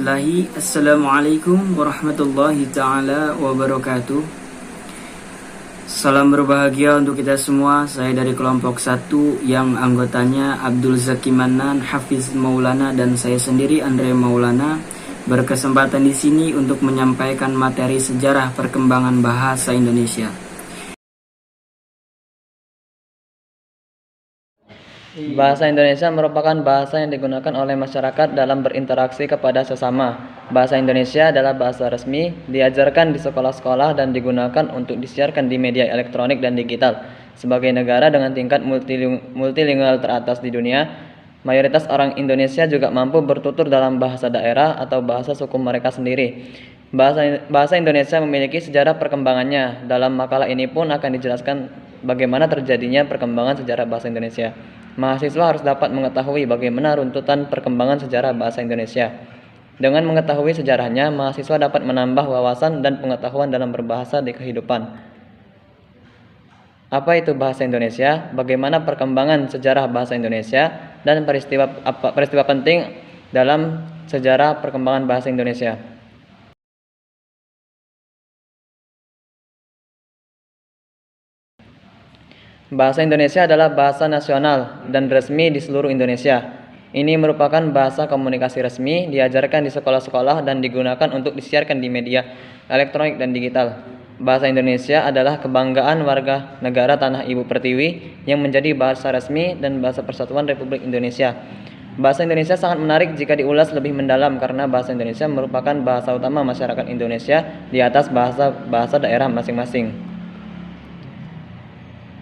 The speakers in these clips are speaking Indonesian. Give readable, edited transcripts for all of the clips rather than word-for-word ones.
Bismillahi, Assalamualaikum warahmatullahi ta'ala wabarakatuh. Salam berbahagia untuk kita semua. Saya dari kelompok 1 yang anggotanya Abdul Zaki Manan, Hafiz Maulana, dan saya sendiri Andre Maulana berkesempatan di sini untuk menyampaikan materi sejarah perkembangan bahasa Indonesia. Bahasa Indonesia merupakan bahasa yang digunakan oleh masyarakat dalam berinteraksi kepada sesama. Bahasa Indonesia adalah bahasa resmi, diajarkan di sekolah-sekolah dan digunakan untuk disiarkan di media elektronik dan digital. Sebagai negara dengan tingkat multilingual teratas di dunia, mayoritas orang Indonesia juga mampu bertutur dalam bahasa daerah atau bahasa suku mereka sendiri. Bahasa Indonesia memiliki sejarah perkembangannya. Dalam makalah ini pun akan dijelaskan bagaimana terjadinya perkembangan sejarah bahasa Indonesia. Mahasiswa harus dapat mengetahui bagaimana runtutan perkembangan sejarah bahasa Indonesia. Dengan mengetahui sejarahnya, mahasiswa dapat menambah wawasan dan pengetahuan dalam berbahasa di kehidupan. Apa itu bahasa Indonesia? Bagaimana perkembangan sejarah bahasa Indonesia dan peristiwa penting dalam sejarah perkembangan bahasa Indonesia. Bahasa Indonesia adalah bahasa nasional dan resmi di seluruh Indonesia. Ini merupakan bahasa komunikasi resmi, diajarkan di sekolah-sekolah dan digunakan untuk disiarkan di media elektronik dan digital. Bahasa Indonesia adalah kebanggaan warga negara Tanah Ibu Pertiwi yang menjadi bahasa resmi dan bahasa persatuan Republik Indonesia. Bahasa Indonesia sangat menarik jika diulas lebih mendalam karena bahasa Indonesia merupakan bahasa utama masyarakat Indonesia di atas bahasa daerah masing-masing.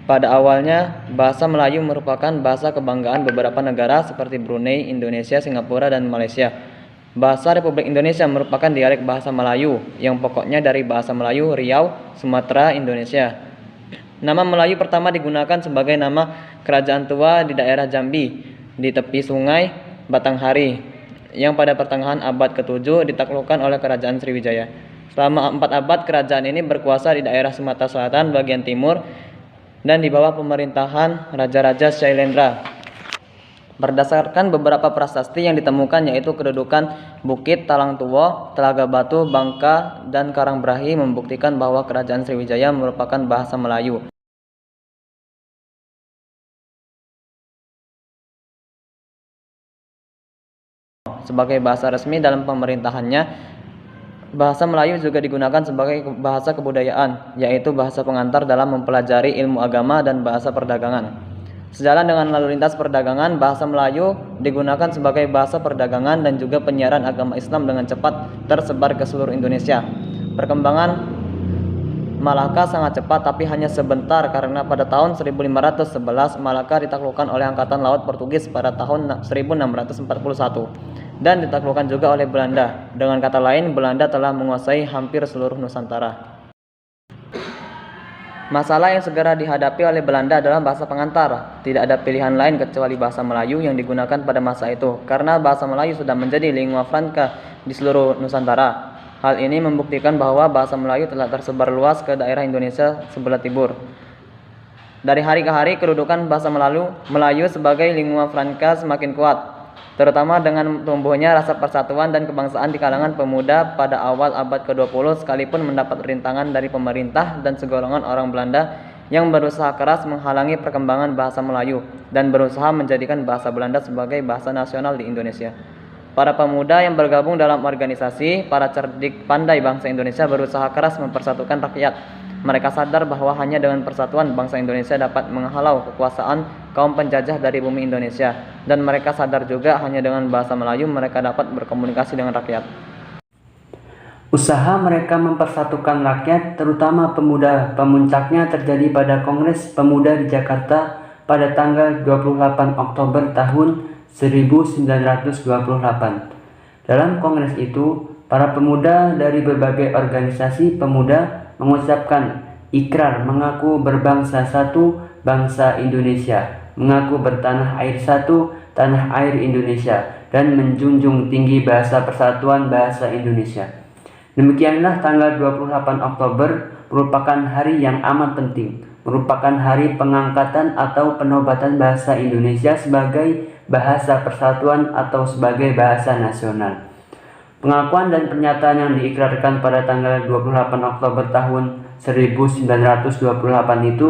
Pada awalnya, bahasa Melayu merupakan bahasa kebanggaan beberapa negara seperti Brunei, Indonesia, Singapura, dan Malaysia. Bahasa Republik Indonesia merupakan dialek bahasa Melayu yang pokoknya dari bahasa Melayu Riau, Sumatera, Indonesia. Nama Melayu pertama digunakan sebagai nama kerajaan tua di daerah Jambi, di tepi sungai Batanghari, yang pada pertengahan abad ke-7 ditaklukkan oleh kerajaan Sriwijaya. Selama 4 abad, kerajaan ini berkuasa di daerah Sumatera Selatan bagian timur dan di bawah pemerintahan Raja-Raja Shailendra. Berdasarkan beberapa prasasti yang ditemukan yaitu kedudukan Bukit Talang Tuwo, Telaga Batu, Bangka, dan Karangbrahi membuktikan bahwa kerajaan Sriwijaya merupakan bahasa Melayu. Sebagai bahasa resmi dalam pemerintahannya, bahasa Melayu juga digunakan sebagai bahasa kebudayaan, yaitu bahasa pengantar dalam mempelajari ilmu agama dan bahasa perdagangan. Sejalan dengan lalu lintas perdagangan, bahasa Melayu digunakan sebagai bahasa perdagangan dan juga penyiaran agama Islam dengan cepat tersebar ke seluruh Indonesia. Perkembangan Malaka sangat cepat tapi hanya sebentar karena pada tahun 1511 Malaka ditaklukkan oleh Angkatan Laut Portugis pada tahun 1641 dan ditaklukkan juga oleh Belanda. Dengan kata lain, Belanda telah menguasai hampir seluruh Nusantara. Masalah yang segera dihadapi oleh Belanda adalah bahasa pengantar. Tidak ada pilihan lain kecuali bahasa Melayu yang digunakan pada masa itu, karena bahasa Melayu sudah menjadi lingua franca di seluruh Nusantara. Hal ini membuktikan bahwa bahasa Melayu telah tersebar luas ke daerah Indonesia sebelah timur. Dari hari ke hari, kedudukan bahasa Melayu sebagai lingua franca semakin kuat, terutama dengan tumbuhnya rasa persatuan dan kebangsaan di kalangan pemuda pada awal abad ke-20 sekalipun mendapat rintangan dari pemerintah dan segolongan orang Belanda yang berusaha keras menghalangi perkembangan bahasa Melayu dan berusaha menjadikan bahasa Belanda sebagai bahasa nasional di Indonesia. Para pemuda yang bergabung dalam organisasi, para cerdik pandai bangsa Indonesia berusaha keras mempersatukan rakyat. Mereka sadar bahwa hanya dengan persatuan bangsa Indonesia dapat menghalau kekuasaan kaum penjajah dari bumi Indonesia, dan mereka sadar juga hanya dengan bahasa Melayu mereka dapat berkomunikasi dengan rakyat. Usaha mereka mempersatukan rakyat, terutama pemuda, pemuncaknya terjadi pada Kongres Pemuda di Jakarta pada tanggal 28 Oktober tahun 1928. Dalam kongres itu, para pemuda dari berbagai organisasi pemuda mengucapkan ikrar mengaku berbangsa satu, bangsa Indonesia, mengaku bertanah air satu, tanah air Indonesia, dan menjunjung tinggi bahasa persatuan bahasa Indonesia. Demikianlah tanggal 28 Oktober merupakan hari yang amat penting, merupakan hari pengangkatan atau penobatan bahasa Indonesia sebagai bahasa persatuan atau sebagai bahasa nasional. Pengakuan dan pernyataan yang diikrarkan pada tanggal 28 Oktober tahun 1928 itu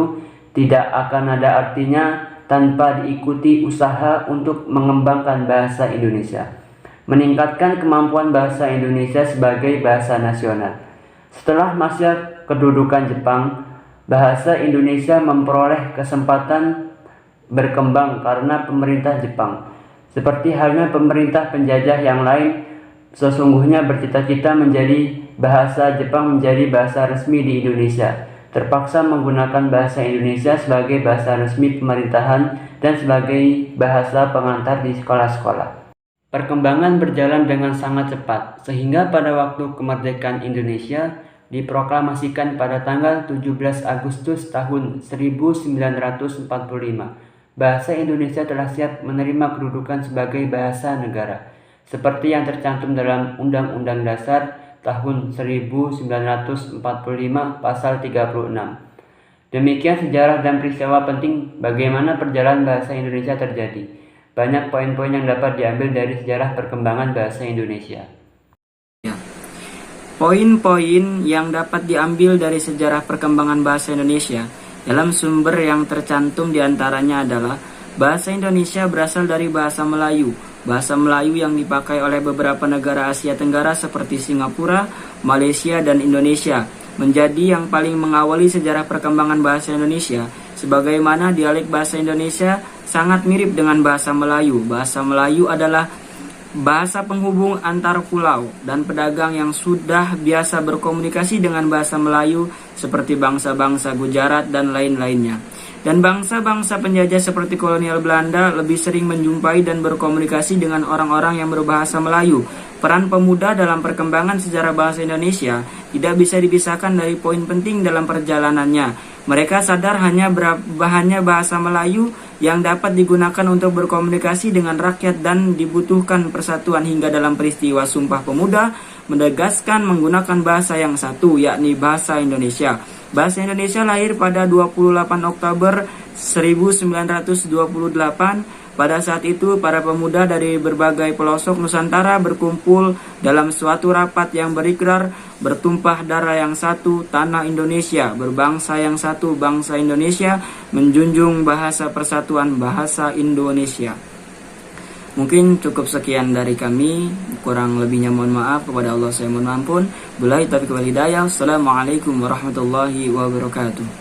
tidak akan ada artinya tanpa diikuti usaha untuk mengembangkan bahasa Indonesia, meningkatkan kemampuan bahasa Indonesia sebagai bahasa nasional. Setelah masa kedudukan Jepang, bahasa Indonesia memperoleh kesempatan berkembang karena pemerintah Jepang. Seperti halnya pemerintah penjajah yang lain, sesungguhnya bercita-cita menjadi bahasa Jepang menjadi bahasa resmi di Indonesia, terpaksa menggunakan bahasa Indonesia sebagai bahasa resmi pemerintahan dan sebagai bahasa pengantar di sekolah-sekolah. Perkembangan berjalan dengan sangat cepat, sehingga pada waktu kemerdekaan Indonesia diproklamasikan pada tanggal 17 Agustus tahun 1945, bahasa Indonesia telah siap menerima kedudukan sebagai bahasa negara, seperti yang tercantum dalam Undang-Undang Dasar tahun 1945 pasal 36. Demikian sejarah dan peristiwa penting bagaimana perjalanan bahasa Indonesia terjadi. Banyak poin-poin yang dapat diambil dari sejarah perkembangan bahasa Indonesia. Poin-poin yang dapat diambil dari sejarah perkembangan bahasa Indonesia dalam sumber yang tercantum diantaranya adalah bahasa Indonesia berasal dari bahasa Melayu. Bahasa Melayu yang dipakai oleh beberapa negara Asia Tenggara seperti Singapura, Malaysia, dan Indonesia menjadi yang paling mengawali sejarah perkembangan bahasa Indonesia. Sebagaimana dialek bahasa Indonesia sangat mirip dengan bahasa Melayu. Bahasa Melayu adalah bahasa penghubung antar pulau dan pedagang yang sudah biasa berkomunikasi dengan bahasa Melayu seperti bangsa-bangsa Gujarat dan lain-lainnya. Dan bangsa-bangsa penjajah seperti kolonial Belanda lebih sering menjumpai dan berkomunikasi dengan orang-orang yang berbahasa Melayu. Peran pemuda dalam perkembangan sejarah bahasa Indonesia tidak bisa dipisahkan dari poin penting dalam perjalanannya. Mereka sadar hanya bahasa Melayu yang dapat digunakan untuk berkomunikasi dengan rakyat dan dibutuhkan persatuan hingga dalam peristiwa Sumpah Pemuda menegaskan menggunakan bahasa yang satu, yakni bahasa Indonesia. Bahasa Indonesia lahir pada 28 Oktober 1928. Pada saat itu, para pemuda dari berbagai pelosok Nusantara berkumpul dalam suatu rapat yang berikrar bertumpah darah yang satu, tanah Indonesia, berbangsa yang satu, bangsa Indonesia, menjunjung bahasa persatuan bahasa Indonesia. Mungkin cukup sekian dari kami, kurang lebihnya mohon maaf, kepada Allah saya mohon ampun. Billahi taufiq wal hidayah. Assalamualaikum warahmatullahi wabarakatuh.